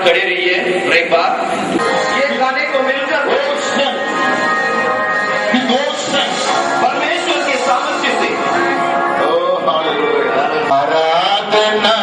खड़े रहिए और एक बार ये गाने को मिलकर परमेश्वर के सामर्थ्य से आराधना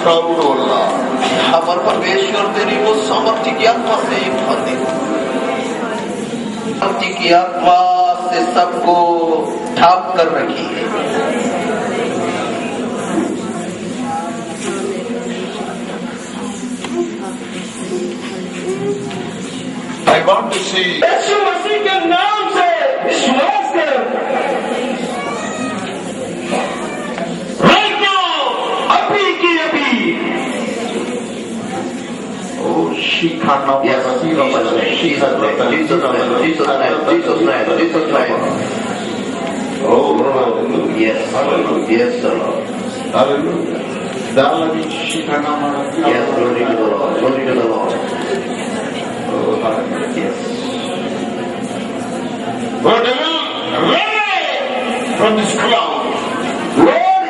proud, O Lord. पर परमेश्वर तेरी वो सामर्थ्य की आत्मा से भर दे, सामर्थ्य की आत्मा से सबको ढांप कर रखी है। I want to see यीशु मसीह के नाम से विश्वास कर। Right now, अभी की अभी। oh Shikana Yes, Jesus' name, Jesus' name, Jesus' name, Jesus' name, Jesus' name. Oh, hallelujah. Yes, Hallelujah. yes, Lord. Hallelujah. Dalami Shikanama. Yes, glory to the Lord. Glory to the Lord. Oh, hallelujah. Yes. Oh, devil, run away from this cloud. Lord,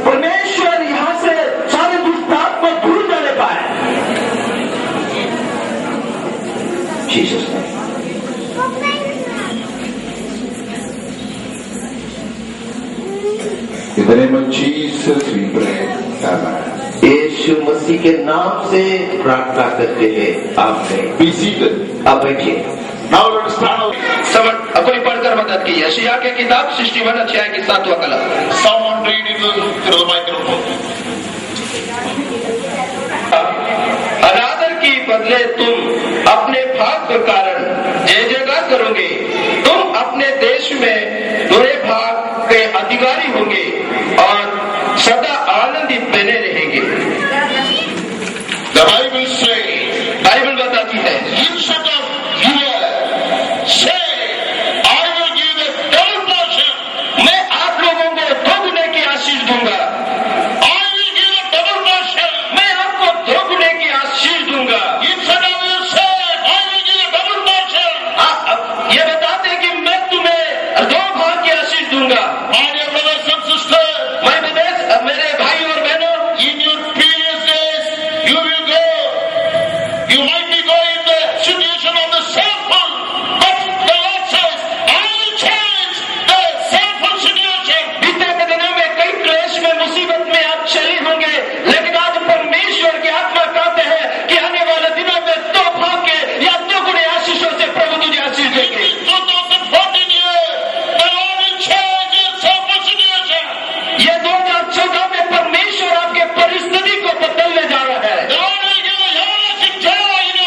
परमेश्वर यहाँ से सारे दुष्ट आत्मा दूर जाने पाए। Jesus' name. In the name of Jesus we pray. Amen. यीशु मसीह के नाम से प्रार्थना करते हैं। आमीन। Be seated. आप बैठिए। Now let us stand up. अपनी पढ़कर मदद की यशायाह के किताब 61 अध्याय की 7वां कलम। Someone read it to the microphone. अनादर की बदले तुम अपने भाग के कारण जय जयकार करोगे। तुम अपने देश में बुरे भाग के अधिकारी होंगे और सदा आनंदित बने रहेंगे। The Bible says, बाइबल बताती है instead of you say, I will give the double portion. मैं आप लोगों को दोगुने की आशीष दूंगा। I will give the double portion. मैं आपको दोगुने की आशीष दूंगा। Instead of you say, I will give the double portion. ये बताते कि मैं तुम्हें 2 भाग की आशीष दूंगा। My dear brothers and sisters, मैं विदेश मेरे भाई और बहनों in your previous days, you will go. You might be going the situation of the sinful, but the Lord says, I will change the sinful situation. बीते के दिनों में कई क्लेश में मुसीबत में आप चले होंगे, लेकिन आज परमेश्वर की आत्मा कहते हैं कि आने वाले दिनों में 2 भाग के या 2 गुणे आशीषों से प्रभु तुझे आशीष देंगे। In 2014 year, the Lord will change your sinful situation. ये 2014 में परमेश्वर आपके परिस्थिति को बदलने जा रहा है। The Lord will give a everlasting joy in your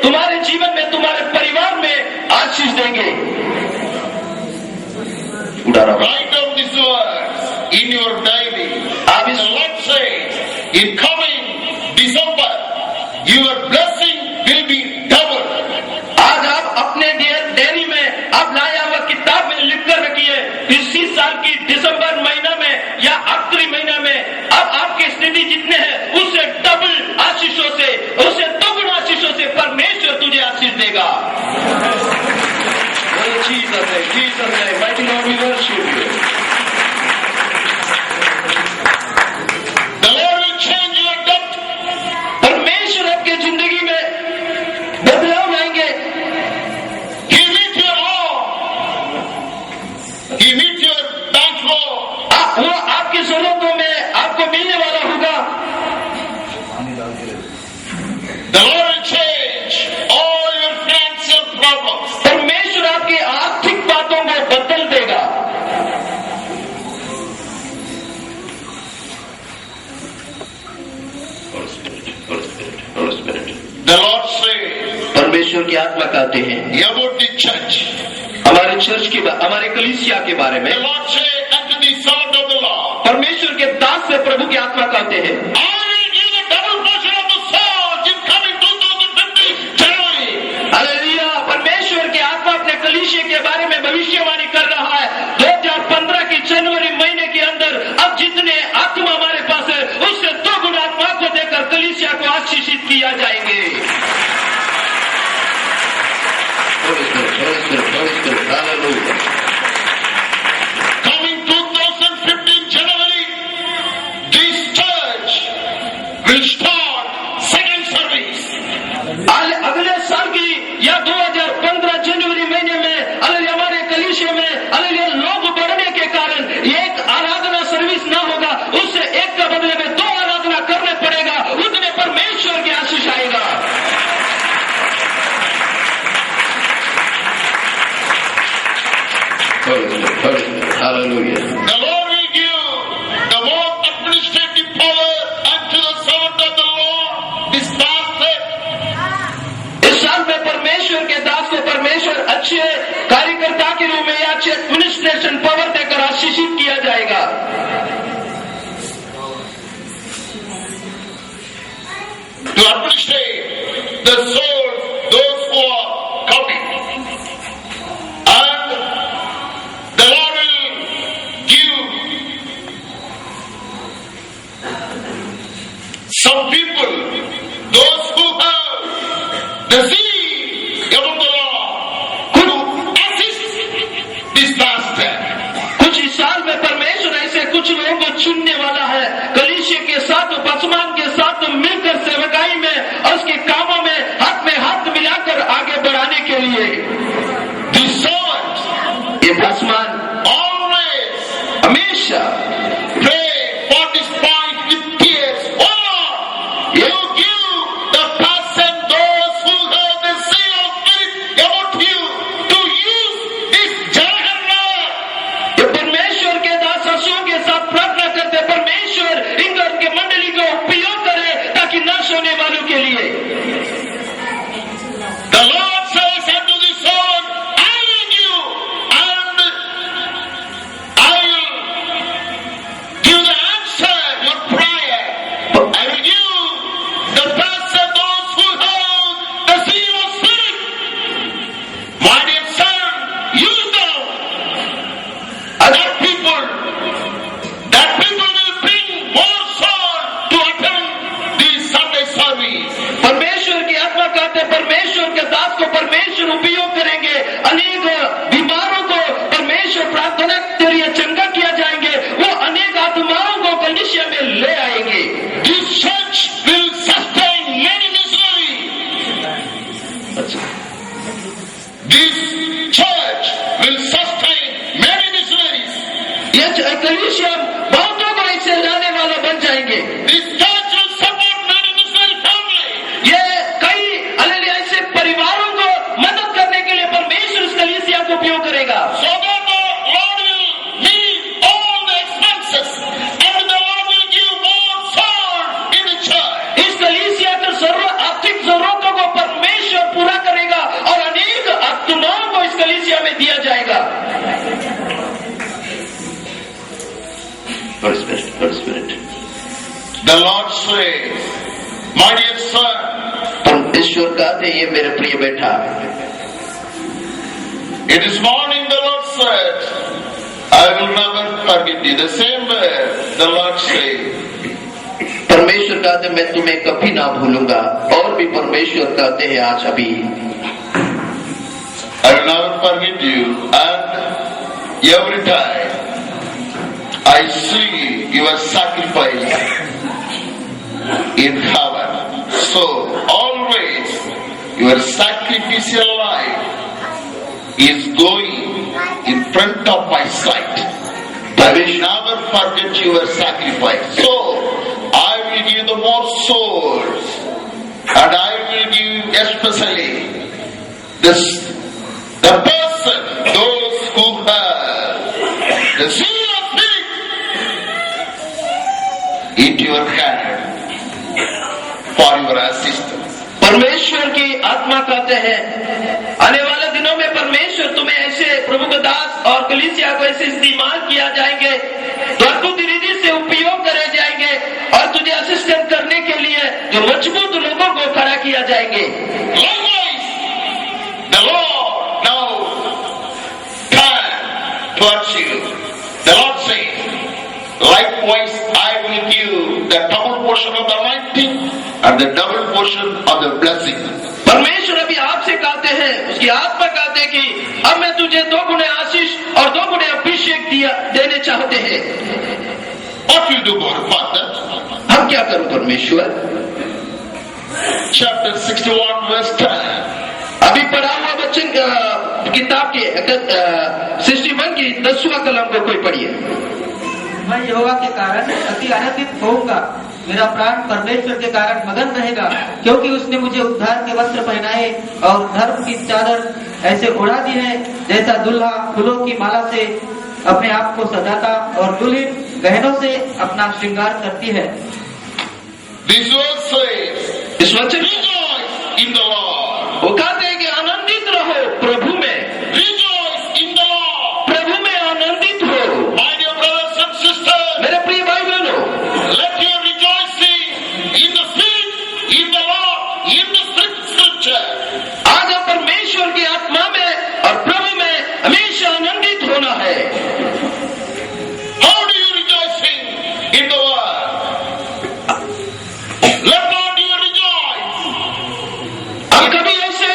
तुम्हारे जीवन में, तुम्हारे परिवार में आशीष देंगे। Write down these words in your diary. And the Lord says, in coming December, your blessing will be double. आज आप अपने डायरी में आप लाया हुआ किताब में लिख कर रखिए, इसी साल की दिसंबर महीना में या आखिरी महीना में अब आपकी स्थिति जितने हैं उससे डबल आशीषों से, उससे दोगुण आशीषों से परमेश्वर तुझे आशीष देगा। Jesus है, mighty Lord, we worship you. The Lord will change your debt. परमेश्वर आपके जिंदगी में बदलाव लाएंगे। He meet your loan. He meet your bank loan. वो आपकी जरूरतों में आपको मिलने वाला होगा। The Lord will change all your financial problems. परमेश्वर आपकी आर्थिक बातों को बदल देगा। The Lord says परमेश्वर की आत्मा कहते हैं about the church. हमारे चर्च के, हमारे कलीसिया के बारे में। The Lord says unto the servant of the Lord, परमेश्वर के दास से प्रभु की आत्मा कहते हैं I will give the double portion of the souls in coming 2015 January. Hallelujah. परमेश्वर की आत्मा अपने कलीसिया के बारे में भविष्यवाणी कर रहा है। 2015 की जनवरी महीने के अंदर अब जितने आत्मा हमारे पास है उससे दोगुना आत्मा को देकर कलीसिया को आशीषित किया जाएंगे। Hallelujah. Coming 2015 January, this church will start second service. अगले साल की या 2015 जनवरी महीने में हमारे कलीसिया में लोग बढ़ने के कारण एक आराधना सर्विस ना होगा, उससे एक के बदले में 2 आराधना करने पड़ेगा। उतने परमेश्वर की आशीष आएगा। Hallelujah. The Lord will give the more administrative power unto the servant of the Lord, this pastor. इस साल में परमेश्वर के दास को परमेश्वर अच्छे कार्यकर्ता के रूप में या अच्छे एडमिनिस्ट्रेशन पावर देकर आशीषित किया जाएगा। To administrate the souls, those who are coming. And the Lord will give some people, those who have the zeal of the Lord, to assist this pastor. कुछ इस साल में परमेश्वर ऐसे कुछ लोगों को चुनने वाला है, कलीसिया के साथ, पसमान के साथ मिलकर सेवकाई में और उसके कामों में हाथ मिलाकर आगे बढ़ाने के लिए। The servants ये पसमान always हमेशा pray for this point with tears. Oh Lord, you give the person those who have the seal of spirit about you to use this Jalagarna. ये परमेश्वर के दास हंसुओं के साथ प्रार्थना करते, परमेश्वर इनके मंडली को उपयोग करे ताकि नाश होने वालों के लिए। The Lord says unto the son, I will give and I will give the answer your prayer. I will give the person those who have the seal of spirit. My dear son, use them. That people will bring more souls to attend the Sunday service. परमेश्वर की आत्मा कहते, परमेश्वर के दास को परमेश्वर उपयोग करेंगे, अनेक बीमारों को परमेश्वर प्रार्थना के लिए चंगा किया जाएंगे, वो अनेक आत्माओं को कलीसिया में ले आएंगे। This church will sustain many missionaries. This church will sustain many missionaries. ये कलीसिया बहुतों को इससे लाने वाला बन जाएंगे। This church will support many missionary families. ये कई ऐसे परिवारों को मदद करने के लिए परमेश्वर इस कलीसिया को The Lord says, my dear son, ईश्वर कहते ये मेरे प्रिय बेटा, it is morning, the Lord said, I will never forget you. The same way the Lord said, परमेश्वर कहते मैं तुम्हें कभी ना भूलूंगा, और भी परमेश्वर कहते हैं आज अभी, I will never forget you. And every time I see your sacrifice in heaven, so always your sacrificial life is going in front of my sight. I will never forget your sacrifice. So I will give the more souls, and I will give especially the person, those who have the seal of faith into your hand for your assistance. परमेश्वर की आत्मा कहते हैं आने वाले दिनों में परमेश्वर तुम्हें ऐसे प्रभु के दास और कलीसिया को ऐसे इस्तेमाल किया जाएंगे तो अद्भुत रीति से उपयोग करे जाएंगे और तुझे असिस्टेंट करने के लिए जो मजबूत लोगों को खड़ा किया जाएंगे। Likewise, the Lord now turn towards you. The Lord says, likewise I will give the double portion of the anointing and the double portion of the blessing. परमेश्वर अभी आपसे कहते हैं, उसकी आत्मा कहते हैं कि अब मैं तुझे 2 गुने आशीष और 2 गुने अभिषेक देने चाहते हैं। What will you do, Father? हम क्या करूं परमेश्वर? Chapter 61 verse 10. अभी पढ़ा हुआ वचन किताब के 61 की 10वां कलम को कोई पढ़िए। मैं यहोवा के कारण अति आनंदित होऊंगा, मेरा प्राण परमेश्वर के कारण मगन रहेगा, क्योंकि उसने मुझे उद्धार के वस्त्र पहनाए और धर्म की चादर ऐसे उड़ा दी है जैसा दुल्हा फूलों की माला से अपने आप को सजाता और दुल्हन गहनों से अपना श्रृंगार करती है। This verse says, इस वचन rejoice in the Lord. वो कहते हैं कि आनंदित रहो प्रभु में, Rejoice in the Lord. प्रभु में आनंदित हो। My dear brothers and sisters, मेरे प्रिय भाई बहनों, let your rejoicing in the faith, in the Lord, in the scripture. आज आप परमेश्वर की आत्मा में और प्रभु में हमेशा आनंदित होना है। How do you rejoicing in the word? Let not you rejoice. हम कभी ऐसे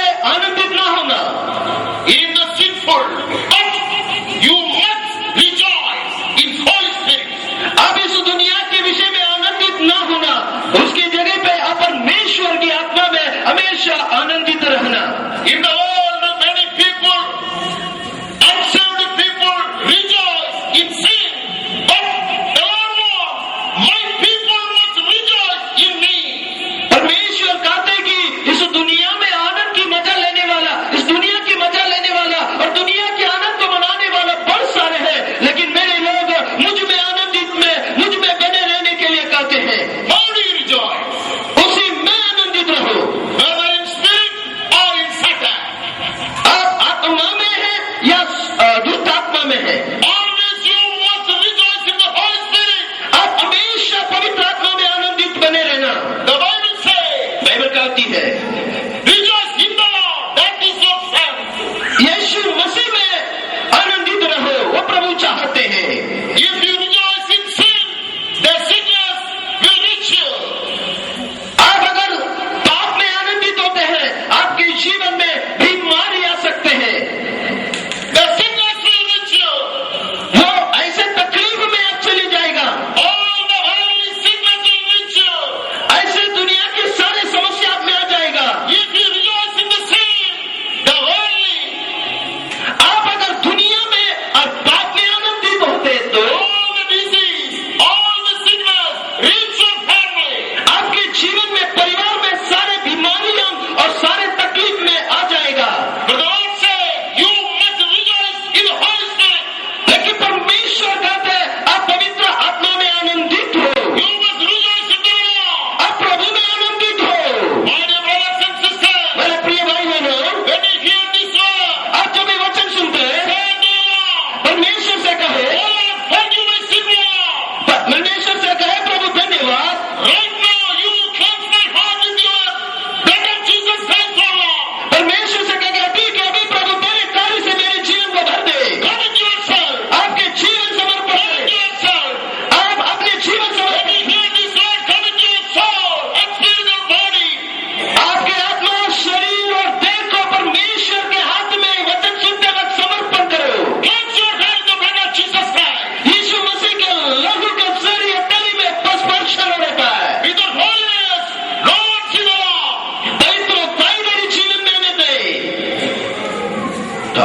The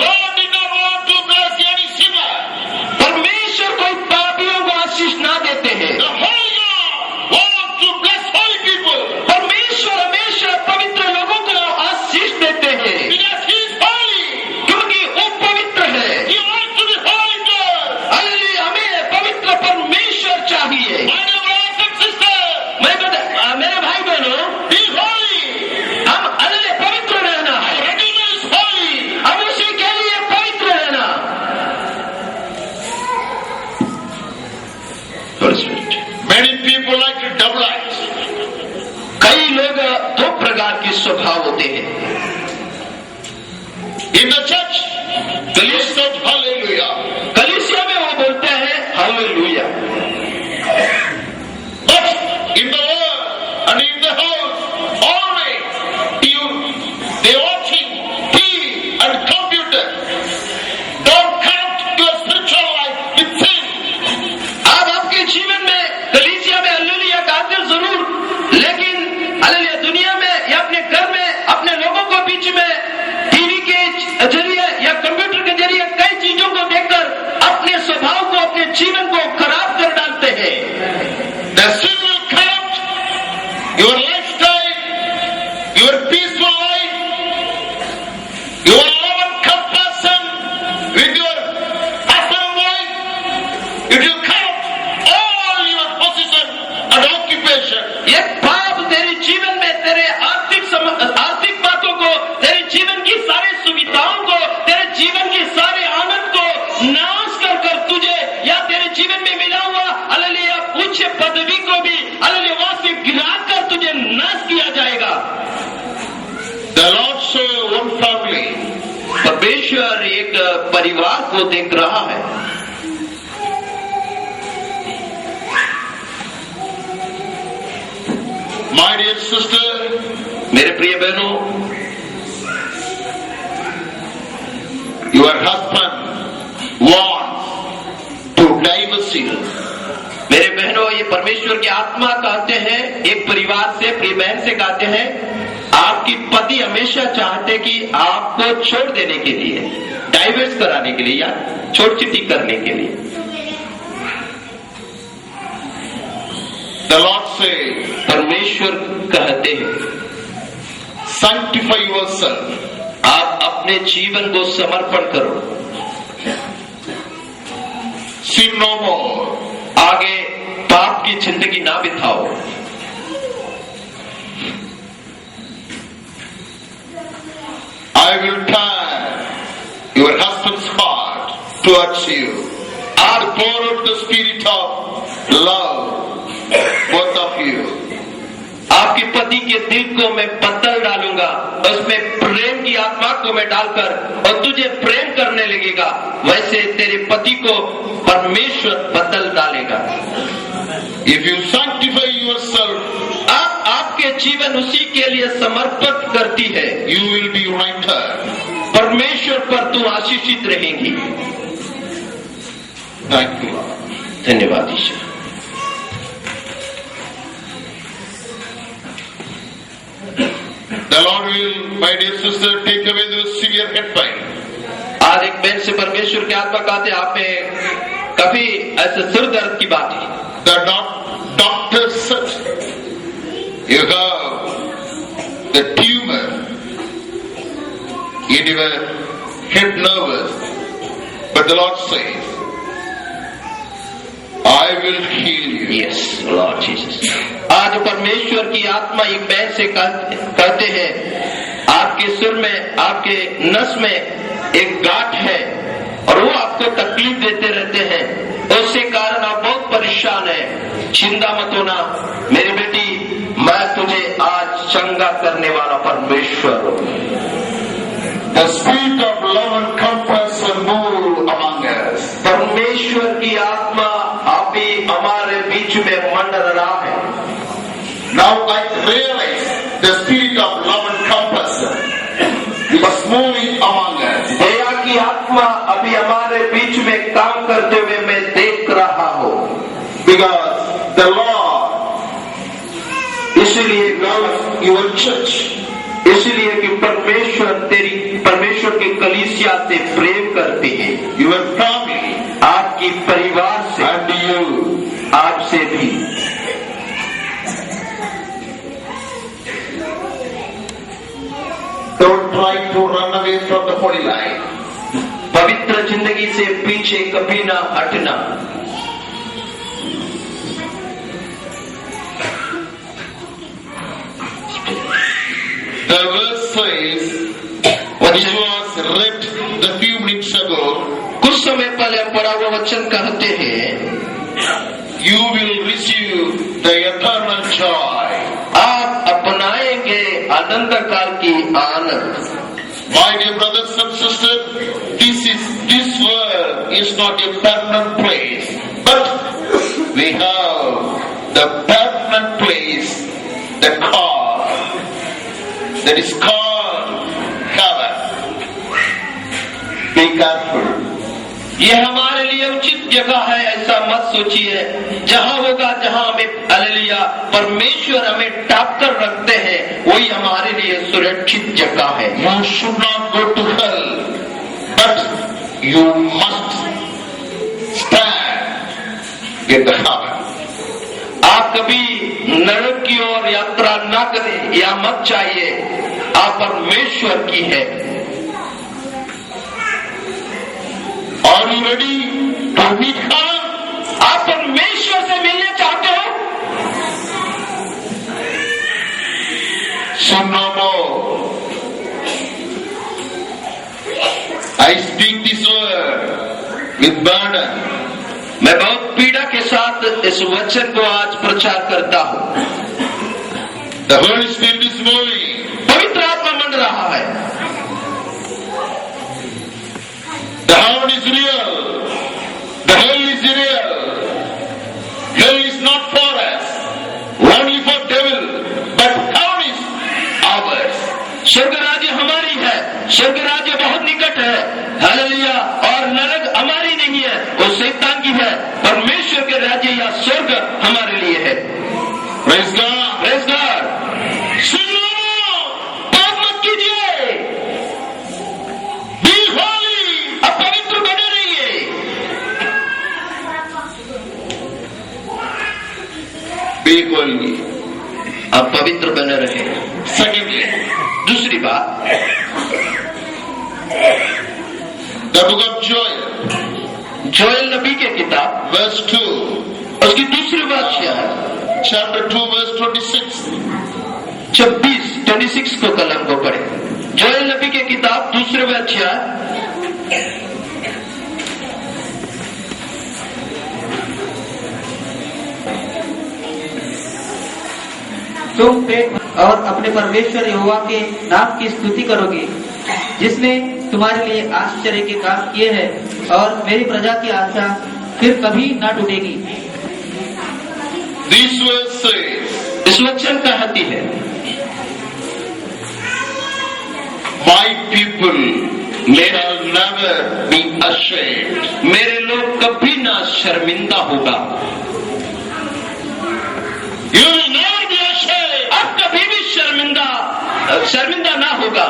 Lord did not want to bless any sinner. परमेश्वर कोई पापियों को आशीष ना देते हैं। The Holy God wants to bless holy people परमेश्वर हमेशा पवित्र लोगों को आशीष देते हैं because He is holy. क्योंकि वो पवित्र है। He wants to be holy to us. Hallelujah, हमें पवित्र परमेश्वर चाहिए। My dear brothers and sisters, मेरे भाई बहनों, be holy. हम हालेलुया पवित्र रहना है। Redeemer is holy. हम उसी के लिए पवित्र रहना। Many people like to double life. कई लोग दो प्रकार के स्वभाव होते हैं। In the church, they said hallelujah. कलीसिया में वो बोलते हैं hallelujah, But in the world and in the house, always they watching TV and computer. Don't connect your spiritual life with sin. आप आपके जीवन में कलीसिया में हालेलुया गाते जरूर, लेकिन हालेलुया दुनिया में या अपने घर में अपने लोगों को बीच में टीवी के जरिए या कंप्यूटर के जरिए कई चीजों को देखकर अपने स्वभाव को, अपने जीवन को खराब कर डालते हैं। The sin will corrupt your lifestyle, your peaceful life, your love and compassion with your husband and wife. It will corrupt all your position and occupation. ये पाप तेरे जीवन में तेरे आर्थिक बातों को, तेरे जीवन की सारी सुविधाओं को, तेरे जीवन की सारे आनंद को नाश कर कर तुझे या तेरे जीवन में मिला हुआ हालेलुया उच्च पदवी को भी हालेलुया वहां से गिरा कर तुझे नाश किया जाएगा। The Lord saw one family. परमेश्वर एक परिवार को देख रहा है। My dear sister, मेरे प्रिय बहनों, your husband wants to divorce you. मेरे बहनों, ये परमेश्वर की आत्मा कहते हैं, एक परिवार से, प्रिय बहन से कहते हैं, आपकी पति हमेशा चाहते कि आपको छोड़ देने के लिए, डाइवर्स कराने के लिए या छोड़ चिट्ठी करने के लिए। The Lord says, परमेश्वर कहते हैं, sanctify yourself. आप अपने जीवन को समर्पण करो, Sin no more. आगे पाप की जिंदगी ना बिताओ। I will turn your husband's heart towards you. I'll pour out the spirit of love, both of you. आपके पति के दिल को मैं बदल डालूंगा, उसमें प्रेम की आत्मा को मैं डालकर और तुझे प्रेम करने लगेगा, वैसे तेरे पति को परमेश्वर बदल डालेगा। If you sanctify yourself, आपके जीवन उसी के लिए समर्पित करती है, you will be righted. परमेश्वर पर तू आशीषित रहेगी। Thank you, Lord. धन्यवाद ईश्वर। The Lord will, my dear sister, take away the severe head pain. आज एक बहन से परमेश्वर की आत्मा कहते आप में काफी ऐसे सिर दर्द की बात है। The doctor said you have the tumor in your head nerves, but the Lord says, I will heal you. Yes, Lord Jesus. आज परमेश्वर की आत्मा एक बहन से कहते हैं, आपके सिर में, आपके नस में एक गांठ है और वो आपको तकलीफ देते रहते हैं, उसके कारण आप बहुत परेशान हैं। चिंता मत होना मेरी बेटी, मैं तुझे आज चंगा करने वाला परमेश्वर हूँ। The spirit of love and compassion move among us. परमेश्वर की आत्मा अभी हमारे बीच में मंडल रहा है। Now I realize the spirit of love and compassion was moving among us. दया की आत्मा अभी हमारे बीच में काम करते हुए मैं देख रहा हूँ, Because the Lord इसलिए loves your church. इसलिए कि परमेश्वर Don't try to run away from the holy life. पवित्र जिंदगी से पीछे कभी ना हटना। The verse says, which was read a few minutes ago, कुछ समय पहले पढ़ा हुआ वचन कहते हैं, you will receive the eternal joy. आप अपनाएंगे अनंत काल की आनंद। My dear brothers and sisters, this world is not a permanent place, but we have the permanent place, the car, that is called heaven. Be careful. ये हमारे लिए उचित जगह है, ऐसा मत सोचिए। जहाँ होगा, जहाँ हमें हालेलुया परमेश्वर हमें टाप कर रखते हैं, वही हमारे लिए सुरक्षित जगह है। You should not go to hell, but you must stand in the heaven. आप कभी नरक की ओर यात्रा ना करें या मत चाहिए, आप परमेश्वर की है। Are you ready to meet heaven? आप परमेश्वर से मिलने चाहते हो? Sin no more. I speak this word with burden. मैं बहुत पीड़ा के साथ इस वचन को आज प्रचार करता हूँ। The Holy Spirit is moving. पवित्र आत्मा मंड रहा है। The heaven is real. The hell is real. Hell is not for us, only for devil, but heaven is ours. स्वर्ग राज्य हमारी है, स्वर्ग राज्य बहुत निकट है, हालेलुया। और नरक हमारी नहीं है, वो शैतान की है। परमेश्वर के राज्य या स्वर्ग हमारे लिए है। Praise God. Praise God। Sin no more. पाप मत कीजिए, Be holy. अब पवित्र बने रहिए। Be holy. अब पवित्र बने रहे। Secondly, दूसरी बात, the book of Joel, Joel नबी के किताब verse 2, उसकी दूसरी वाक्य है, chapter 2, verse 26. 26 को कलम को पढ़े। जोएल नबी के किताब दूसरे वाक्य, तुम पेट और अपने परमेश्वर यहोवा के नाम की स्तुति करोगे, जिसने तुम्हारे लिए आश्चर्य के काम किए हैं, और मेरी प्रजा की आशा फिर कभी न टूटेगी। This verse says, इस वचन कहती है, my people shall never be ashamed. मेरे लोग कभी ना शर्मिंदा होगा। You will never be ashamed. अब कभी भी शर्मिंदा ना होगा।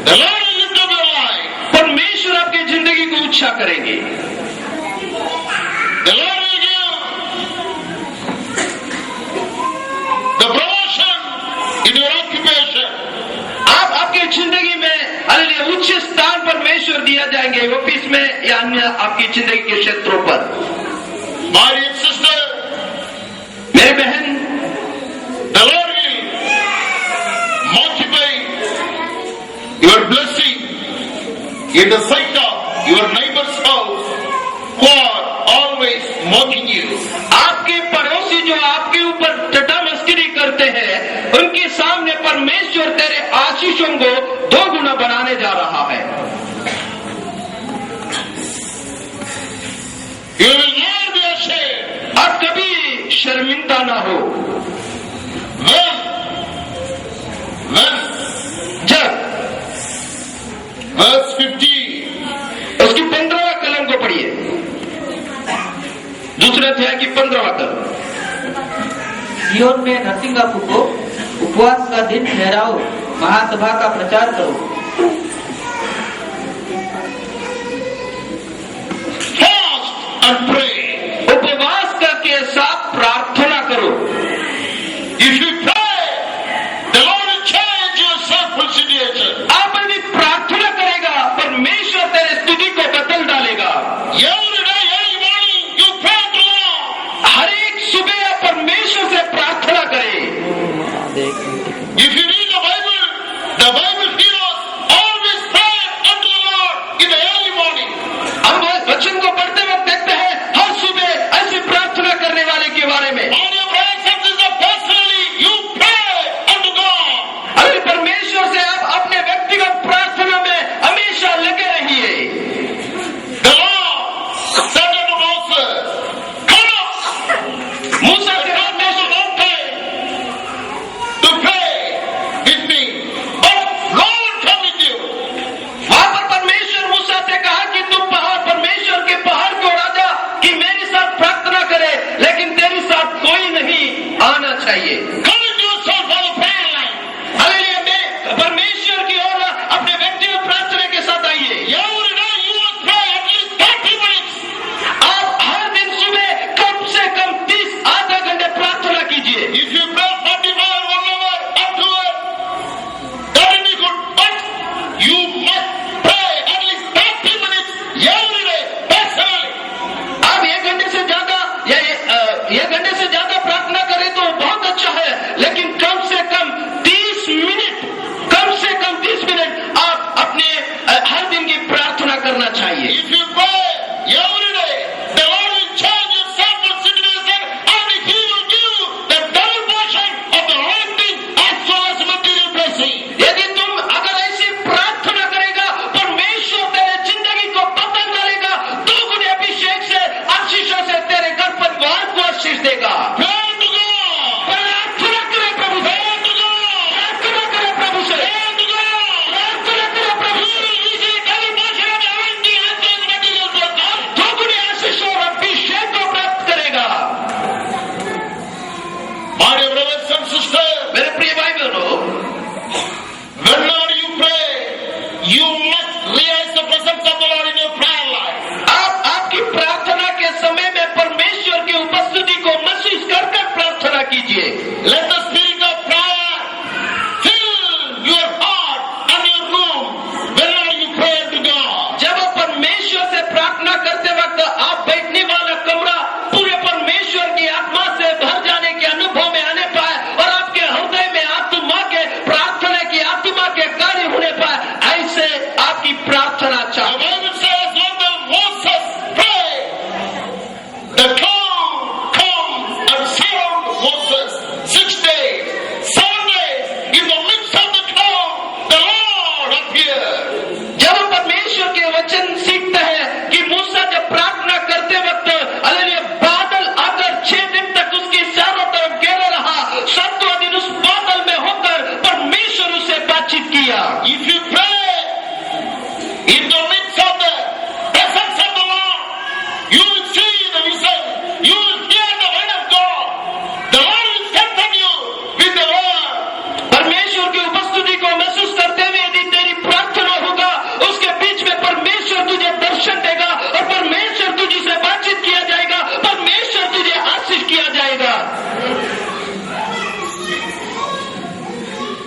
The Lord will lift up your life. परमेश्वर आपकी जिंदगी को ऊंचा करेंगे। The Lord will give the promotion in your occupation. आप आपकी जिंदगी में हालेलुया उच्च स्थान परमेश्वर दिया जाएंगे, ऑफिस में या अन्य आपकी जिंदगी के क्षेत्रों पर। My dear sister, मेरे बहन, the Lord will multiply your blessing in the sight of your neighbor's house who are always mocking you. आपके पड़ोसी जो आपके ऊपर टटा मस्करी करते हैं, उनके सामने परमेश्वर तेरे आशीषों को 2 गुना बनाने जा रहा है। You will never be ashamed. अब कभी शर्मिंदा ना हो। When जब verse 15, उसकी 15वां कलम को पढ़िए, दूसरे अध्याय की 15वां कलम। सिय्योन में नरसिंगा फूको, उपवास का दिन ठहराओ, महासभा का प्रचार करो। fast and pray. उपवास करके साथ प्रार्थना करो। If you pray, the Lord will change your selfish If you read the Bible heroes always pray unto the Lord in the early morning. हम वचन को पढ़ते वक्त देखते हैं हर सुबह ऐसी प्रार्थना करने वाले के बारे में। On your prayer services personally, you pray unto God. अरे परमेश्वर से आप अपने व्यक्तिगत प्रार्थना में हमेशा लगे रहिए। The Lord said unto Moses, come up. मूसा से Come to the mountain to pray with me. But Lord will come with you. वहां पर परमेश्वर मूसा से कहा कि तुम परमेश्वर के पहाड़ को राजा कि मेरे साथ प्रार्थना करे, लेकिन तेरे साथ कोई नहीं आना चाहिए। Commit yourself on the prayer line. Hallelujah, में परमेश्वर की ओर अपने व्यक्तिगत प्रार्थना के साथ आइए। Every day you must pray at least 30 minutes. आप हर दिन सुबह कम से कम 30 आधा घंटे प्रार्थना कीजिए। If you pray 45 or 1 hour up to it, that will be good. But you must pray at least 30 minutes every day, personally. आप 1 घंटे से ज्यादा या 1 घंटे से ज्यादा प्रार्थना करें तो बहुत अच्छा है, लेकिन कम से कम 30 मिनट आप अपने हर दिन की प्रार्थना करना चाहिए। If you pray every day, the Lord will change your sample situation and He will give you the double portion of the anointing as well as material blessing. यदि तुम अगर ऐसी प्रार्थना करेगा, परमेश्वर तेरे जिंदगी को बदल डालेगा, दोगुने अभिषेक से आशीषों से तेरे घर परिवार को आशीष देगा। Pray to God. प्रार्थना करें प्रभु से, Pray to God. प्रार्थना करें प्रभु से, Pray to God. प्रार्थना करें प्रभु You से। will receive double portion of the anointing as well as material blessing. दोगुने आशीष और अभिषेक को प्राप्त करेगा। My dear brothers and sisters, मेरे प्रिय भाई बहनों, whenever you pray, you must realize the presence of the Lord in your prayer life. आपकी प्रार्थना के समय में परमेश्वर की उपस्थिति को महसूस कर प्रार्थना कीजिए। Let the spirit of prayer fill your heart and your room whenever you pray to God. जब आप परमेश्वर से प्रार्थना करते वक्त आप बैठने वाला कमरा पूरे परमेश्वर की आत्मा से भर जाने के अनुभव में आने पाए और आपके हृदय में आत्मा के प्रार्थना की आत्मा के कार्य होने पाए, ऐसे आपकी प्रार्थना The चाहिए। Bible says when the Moses prayed, the cloud come and surround Moses 6 days, 7 days. In the midst of the cloud, the Lord appeared. जब हम परमेश्वर के वचन सीखते हैं कि मूसा जब प्रार्थना करते वक्त हालेलुया बादल आकर 6 दिन तक उसके चारों तरफ घेरे रहा, 7वां दिन उस बादल में होकर परमेश्वर उससे बातचीत किया। If you pray in the midst of the presence of the Lord, you will see the vision. You will hear the word of God. The Lord will strengthen you with the word. परमेश्वर की उपस्थिति को महसूस करते हुए यदि तेरी प्रार्थना होगा, उसके बीच में परमेश्वर तुझे दर्शन देगा और परमेश्वर तुझे से बातचीत किया जाएगा, परमेश्वर तुझे आशीष किया जाएगा।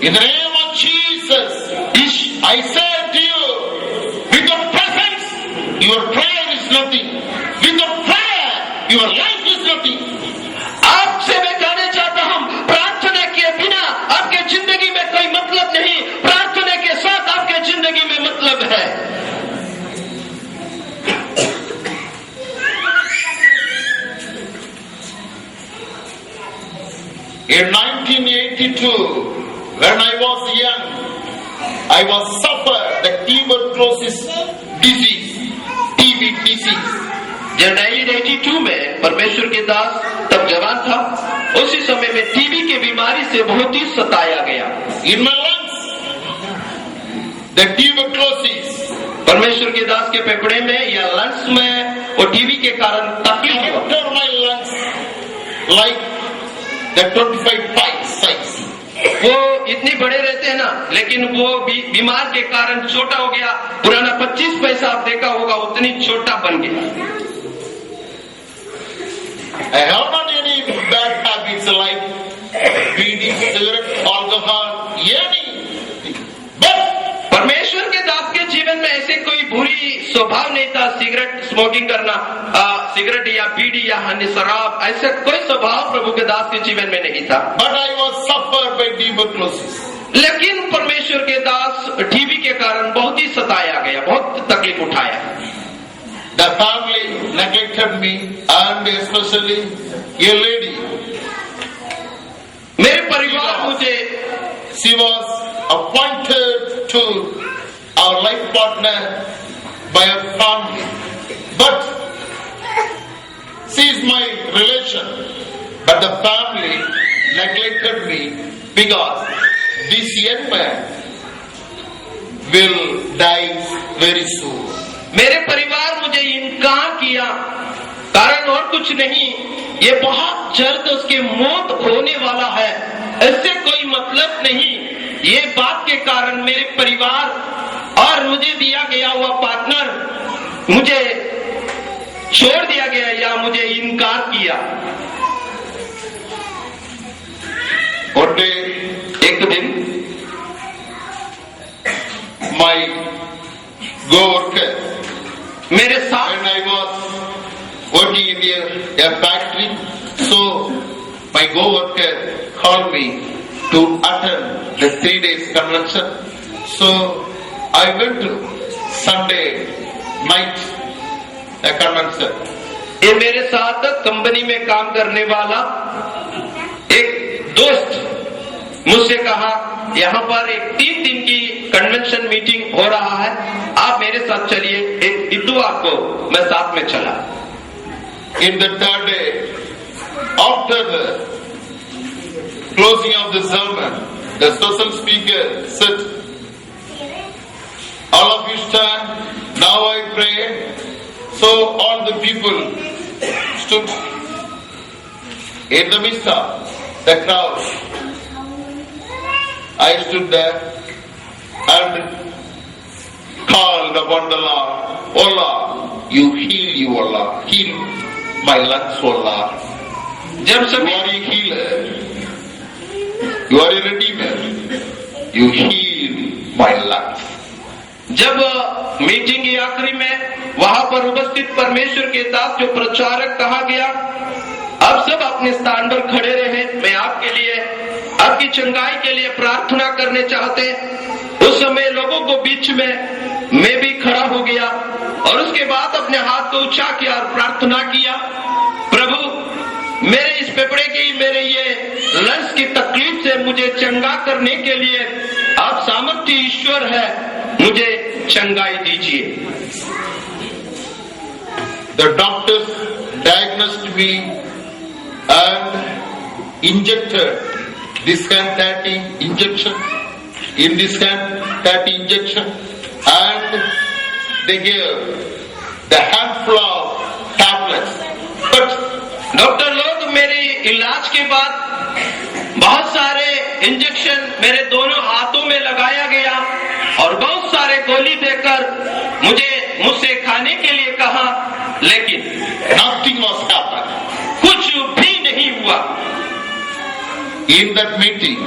In the name of Jesus, I say to you, with the presence, your prayer is nothing. With the prayer, your life is nothing. आपसे मैं कहना चाहता हूं, प्रार्थना के बिना आपके जिंदगी में कोई मतलब नहीं, प्रार्थना के साथ आपके जिंदगी में मतलब है। In 1982, when I was young, I was suffered the tuberculosis disease, TB disease. जब 1982 में परमेश्वर के दास तब जवान था, उसी समय में टीबी की बीमारी से बहुत ही सताया गया। In my lungs, the tuberculosis. परमेश्वर के दास के फेफड़े में या लंग्स में वो टीबी के कारण तकलीफ हुआ। After my lungs, like the 25 pipe size. वो इतने बड़े रहते हैं ना, लेकिन वो बीमार के कारण छोटा हो गया। पुराना 25 पैसा आप देखा होगा, उतनी छोटा बन गया। I have not any bad habits like weed, cigarette, alcohol, any. But परमेश्वर के दास के जीवन में ऐसे कोई बुरी स्वभाव नहीं था, सिगरेट स्मोकिंग करना, सिगरेट या बीड़ी या अन्य शराब, ऐसा कोई स्वभाव प्रभु के दास के जीवन में नहीं था। I was suffered by tuberculosis. लेकिन परमेश्वर के दास टीबी के कारण बहुत ही सताया गया, बहुत तकलीफ उठाया। The family neglected me, and especially a lady. मेरे परिवार मुझे, She was appointed to our life partner by her family, but she is my relation. But the family neglected me because this young man will die very soon. मेरे परिवार मुझे इनकार किया, कारण और कुछ नहीं, ये बहुत जल्द उसके मौत होने वाला है, इससे कोई मतलब नहीं। ये बात के कारण मेरे परिवार और मुझे दिया गया हुआ पार्टनर मुझे छोड़ दिया गया या मुझे इनकार किया। One day, एक दिन my co-worker, मेरे साथ when I was working in a factory, so my co-worker called me to attend the 3 days convention. So I went to Sunday night a convention. ये मेरे साथ कंपनी में काम करने वाला एक दोस्त मुझसे कहा, यहाँ पर एक 3 दिन की कन्वेंशन मीटिंग हो रहा है, आप मेरे साथ चलिए। एक इतवार को मैं साथ में चला। In the third day, after the closing of the sermon, the social speaker said, all of you stand, now I pray. So all the people stood in the midst of the crowd. I stood there and called upon the Lord, O Lord, you heal, you O Lord, heal my lungs, O Lord. जब You सभी are a healer, you are a redeemer, you heal my lungs. जब meeting की आखिरी में वहां पर उपस्थित परमेश्वर के दास जो प्रचारक कहा गया, अब सब अपने स्थान पर खड़े रहे, मैं आपके लिए, आपकी चंगाई के लिए प्रार्थना करने चाहते। उस समय लोगों को बीच में मैं भी खड़ा हो गया और उसके बाद अपने हाथ को ऊंचा किया और प्रार्थना किया, प्रभु मेरे इस फेफड़े की, मेरे ये लंग्स की तकलीफ से मुझे चंगा करने के लिए आप सामर्थ्य ईश्वर है, मुझे चंगाई दीजिए। The doctors diagnosed me and injected this hand 30 injection, in this hand 30 injection, and they gave the handful of tablets. But doctor लोग मेरे इलाज के बाद बहुत सारे इंजेक्शन मेरे दोनों हाथों में लगाया गया और बहुत सारे गोली देकर मुझसे खाने के लिए कहा, लेकिन nothing was happened. कुछ भी नहीं हुआ। In that meeting,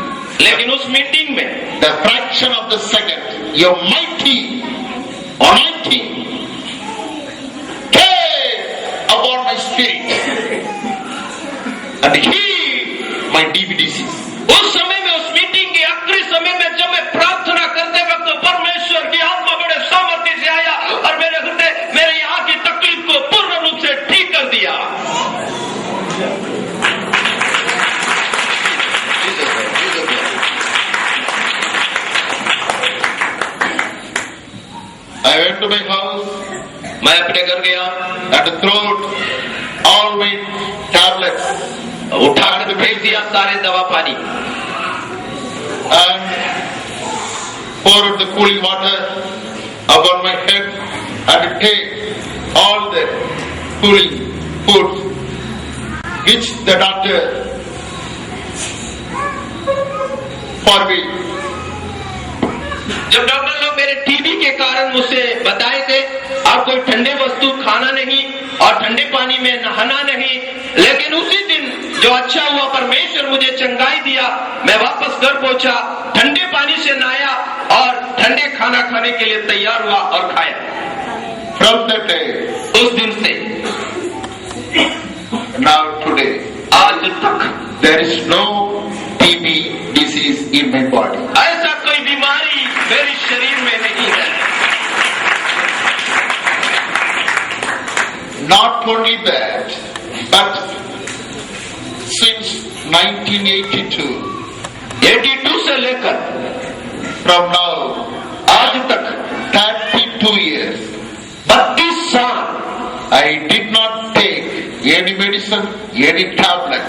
लेकिन उस मीटिंग में the fraction of the second, your mighty anointing came upon my spirit and healed my DVDCs. उस समय में, उस मीटिंग के आखिरी समय में जब मैं प्रार्थना करते वक्त परमेश्वर की आत्मा बड़े सामर्थ्य से आया और मेरे हृदय, मेरे यहाँ की तकलीफ को पूर्ण रूप से ठीक कर दिया। I went to my house मैं अपने घर गया, and threw all my tablets उठाकर फेंक दिया सारे दवा पानी and poured the cooling water upon my head and take all the cooling food which the doctor forbid. जब डॉक्टर लोग मेरे टीबी के कारण मुझसे बताए थे आप कोई ठंडे वस्तु खाना नहीं और ठंडे पानी में नहाना नहीं, लेकिन उसी दिन जो अच्छा हुआ परमेश्वर मुझे चंगाई दिया, मैं वापस घर पहुंचा, ठंडे पानी से नहाया और ठंडे खाना खाने के लिए तैयार हुआ और खाया। From that day, उस दिन से now today, आज तक there is no TB disease in my body. ऐसा कोई बीमारी मेरे शरीर में नहीं है। Not only that, but since 1982, 82 से लेकर from now, आज तक 32 years, 32 साल I did not take any medicine, any tablet.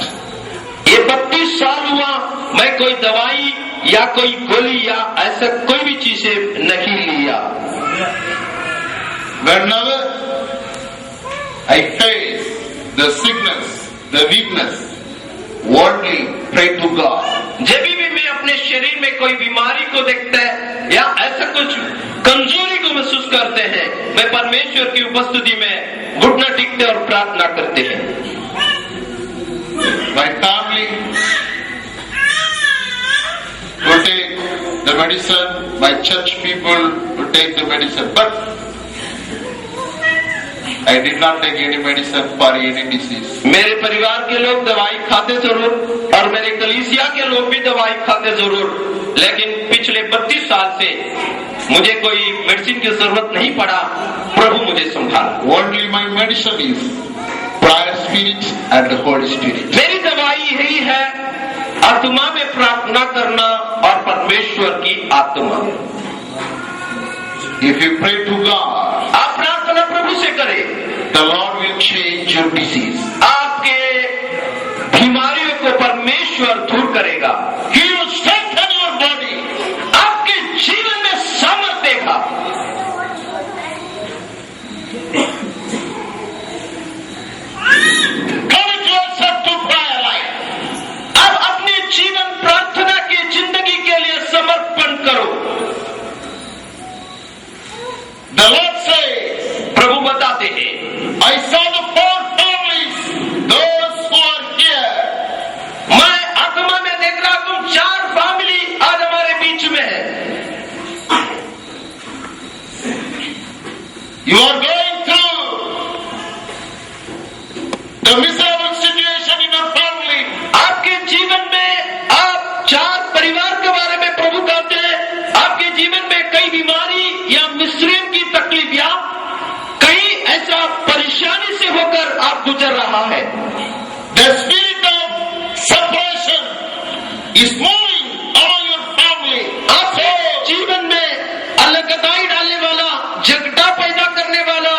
ये 32 साल हुआ मैं कोई दवाई या कोई गोली या ऐसा कोई भी चीजें नहीं लिया। Whenever I face the sickness, the weakness, only pray to God. जब भी मैं अपने शरीर में कोई बीमारी को देखता है या ऐसा कुछ कमजोरी को महसूस करते हैं, मैं परमेश्वर की उपस्थिति में घुटना टेकते और प्रार्थना करते हैं। My family will take the medicine, my church people will take the medicine, but I did not take any medicine for any disease. मेरे परिवार के लोग दवाई खाते जरूर और मेरे कलीसिया के लोग भी दवाई खाते जरूर, लेकिन पिछले 32 साल से मुझे कोई मेडिसिन की जरूरत नहीं पड़ा। प्रभु मुझे संभाला। Only my medicine is prayer spirit and the Holy Spirit. मेरी दवाई यही है आत्मा में प्रार्थना करना और परमेश्वर की आत्मा। If you pray to God, आप प्रार्थना प्रभु से करें, the Lord will change your disease. आपके बीमारियों को परमेश्वर दूर करेगा। He will strengthen your body. आपके जीवन में सामर्थ्य देगा। Commit yourself to prayer life. अब अपने जीवन प्रार्थना की जिंदगी के लिए समर्पण करो। The Lord says, प्रभु बताते हैं, I saw the 4 families, those who are here. मैं आत्मा में देख रहा हूं 4 फैमिली आज हमारे बीच में है। You are going through the miserable situation in your family. आपके जीवन में आप 4 परिवार के बारे में प्रभु कहते हैं, आपके जीवन में कई बीमारी या मिस्रीम की तकलीफ या कई ऐसा परेशानी से होकर आप गुजर रहा है। The spirit of separation is moving among your family. आपके जीवन में अलगताई डालने वाला, झगड़ा पैदा करने वाला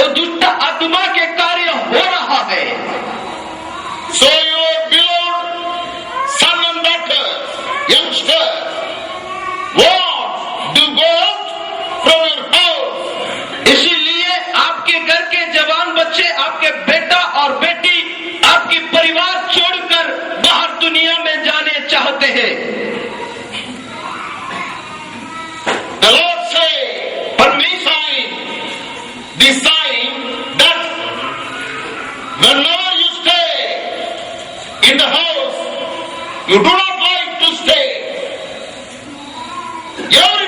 और दुष्ट आत्मा के कार्य हो रहा है। So your beloved son and daughter, youngster, want to go out from your house. इसीलिए आपके घर के जवान बच्चे, आपके बेटा और बेटी आपके परिवार छोड़कर बाहर दुनिया में जाने चाहते हैं। The Lord says, the sign that whenever you stay in the house, you do not like to stay. Every